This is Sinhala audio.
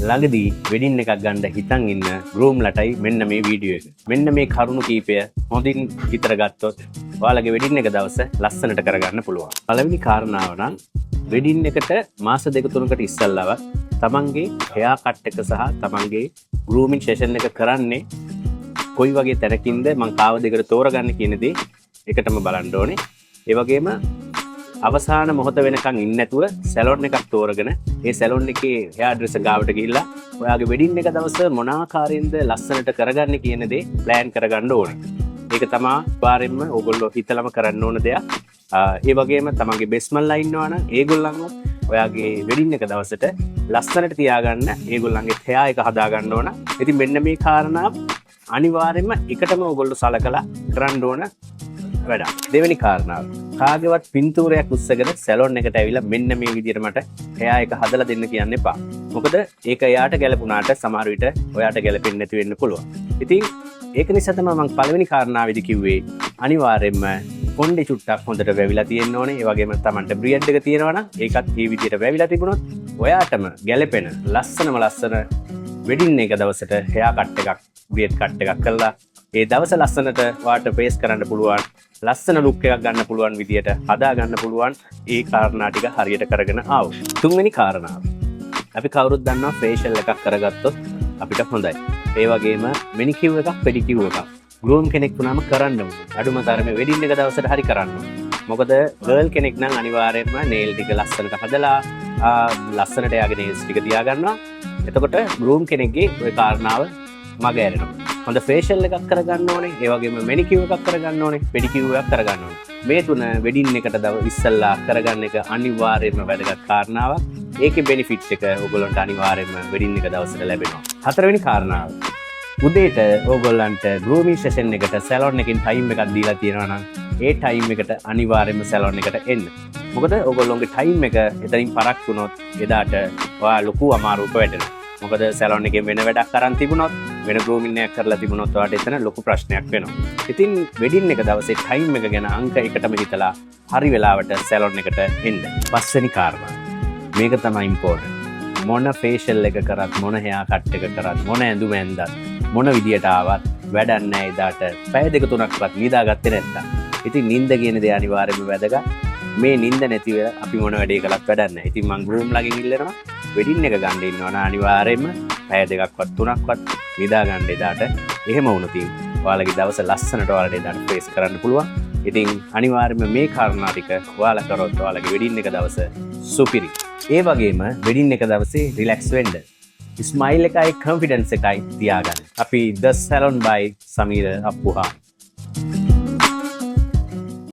ළඟදී වෙඩින් එකක් ගන්න හිතන් ඉන්න ගෲම්ලටයි මෙන්න මේ වීඩියෝ එක. මෙන්න මේ කරුණු කීපය හොඳින් හිතර ගත්තොත් ඔයාලගේ වෙඩින් එක දවස ලස්සනට කරගන්න පුළුවන්. පළවෙනි කාරණාව නම් වෙඩින් එකට මාස 2-3කට ඉස්සෙල්ලාව තමන්ගේ හෙයා කට් එක සහ තමන්ගේ ගෲමින් සෙෂන් එක කරන්නේ කොයි වගේ තැනකින්ද මං කාව දෙකට තෝරගන්න කියන දේ එකටම බලන්න ඕනේ. ඒ වගේම අවසාන මොහොත වෙනකන් ඉන්නේ නැතුව සැලොන් එකක් තෝරගෙන ඒ සැලොන් එකේ හෙයා ඩ්‍රෙසර් ගාවට ගිහිල්ලා ඔයාගේ වෙඩින් එක දවස මොන ආකාරයෙන්ද ලස්සනට කරගන්නේ කියන දේ ප්ලෑන් කරගන්න ඕනේ. ඒක තමයි පාරෙන්ම ඕගොල්ලෝ හිතලම කරන්න ඕන දෙයක්. ඒ වගේම තමන්ගේ බෙස්මන්ලා ඉන්නවා නම් ඒගොල්ලන්ව ඔයාගේ වෙඩින් එක දවසට ලස්සනට තියාගන්න ඒගොල්ලන්ගේ හෙයා එක හදා ගන්න ඕන. ඉතින් මෙන්න මේ කාරණා අනිවාර්යයෙන්ම එකටම ඕගොල්ලෝ සලකලා කරන්න ඕන වැඩක්. දෙවෙනි කාරණාව කාගේවත් පින්තූරයක් උස්සගෙන සැලොන් එකට ඇවිල්ලා මෙන්න මේ විදිහට මට හෙයා එක හදලා දෙන්න කියන්න එපා. මොකද ඒක එයාට ගැලපුණාට සමහර විට ඔයාට ගැලපෙන්නේ නැති වෙන්න පුළුවන්. ඉතින් ඒක නිසා තමයි මම පළවෙනි කාරණාවේදී කිව්වේ අනිවාර්යයෙන්ම කොණ්ඩේ චුට්ටක් හොඳට වැවිලා තියෙන්න ඕනේ. ඒ වගේම Tamanට බ්‍රියඩ් එක තියෙනවා නම් ඒකත් මේ විදිහට වැවිලා තිබුණොත් ඔයාටම ගැලපෙන ලස්සන වෙඩින් එක දවසට හෙයා කට් එකක් බ්‍රියඩ් කට් එකක් කරලා ඒ දවස ලස්සනට වාට පේස් කරන්න පුළුවන් ලස්සන ලුක් එකක් ගන්න පුළුවන් විදියට හදා ගන්න පුළුවන් ඒ කාරණා ටික හරියට කරගෙන ආවොත්. තුන්වෙනි කාරණාව අපි කවුරුත් දන්නවා ෆේෂල් එකක් කරගත්තොත් අපිට හොඳයි. ඒ වගේම මෙනිකියුර් එකක් පෙඩිකියුර් එකක් ගෲම් කෙනෙක් වුණාම කරන්න ඕනේ. අඩුම තරමේ වෙඩින් එක දවසට හරි කරන්න ඕනේ. මොකද ගර්ල් කෙනෙක් නම් අනිවාර්යයෙන්ම නේල් ටික ලස්සනට හදලා ලස්සනට යාගේ නේල්ස් ටික තියා ගන්නවා. එතකොට ගෲම් කෙනෙක්ගේ ওই කාරණාව මග ඇරෙනවා. හොඳ ෆේෂල් එකක් කරගන්න ඕනේ. ඒ වගේම මෙනිකියුර් එකක් කරගන්න ඕනේ. පෙඩිකියුර් එකක් කරගන්න ඕනේ. මේ තුන වෙඩින් එකට ඉස්සල්ලා කරගන්න එක අනිවාර්යයෙන්ම වැදගත් කාරණාවක්. ඒකේ බෙනිෆිට්ස් එක ඕගොල්ලන්ට අනිවාර්යයෙන්ම වෙඩින් එක දවසට ලැබෙනවා. හතරවෙනි කාරණාව උදේට ඕගොල්ලන්ට ගෲමින් සෙෂන් එකට සැලොන් එකකින් ටයිම් එකක් දීලා තියෙනවා නම් ඒ ටයිම් එකට අනිවාර්යයෙන්ම සැලොන් එකට එන්න. මොකද ඕගොල්ලෝගේ ටයිම් එක එතනින් පරක් වුණොත් එදාට ඔයා ලොකු අමාරුවක වැටෙනවා. මොකද සැලොන් එකේ වෙන වැඩක් කරන් තිබුණොත් වෙන ගෲමින් එකක් කරලා තිබුණොත් ඔයාට එතන ලොකු ප්‍රශ්නයක් වෙනවා. ඉතින් වෙඩින් එක දවසේ ටයිම් එක ගැන අංක එකටම හිතලා හරි වෙලාවට සැලොන් එකට එන්න. පස්වෙනි කාරණා මේක තමයි ඉම්පෝර්ටන්ට්. මොන ෆේෂල් එක කරත් මොන හෙයා කට් එක කරත් මොන ඇඳුම ඇඳත් මොන විදියට ආවත් වැඩක් නැහැ. එදාට පැය 2-3ක්වත් නිදාගත්තේ නැත්තම් ඉතින් නිින්ද කියන දේ අනිවාර්යයෙන්ම වැදගත්. මේ නිින්ද නැතිව අපි මොන වැඩේ කළත් වැඩක් නැහැ. ඉතින් මම ගෲම් ළඟින් ඉල්ලනවා වෙඩින් එක ගන්න ඉන්නවා නම් අනිවාර්යයෙන්ම පැය 2ක්වත් 3ක්වත් නිදා ගන්න එදාට. එහෙම වුණොත් ඔයාලගේ දවස ලස්සනට ඔයාලට එදාට ෆේස් කරන්න පුළුවන්. ඉතින් අනිවාර්යයෙන්ම මේ කාරණා ටික ඔයාලා කරොත් ඔයාලගේ වෙඩින් එක දවස සුපිරි. ඒ වගේම වෙඩින් එක දවසේ රිලැක්ස් වෙන්න. ස්මයිල් එකයි කොන්ෆිඩන්ස් එකයි තියාගන්න. අපි ද සැලොන් බයි සමීර අප්පුහා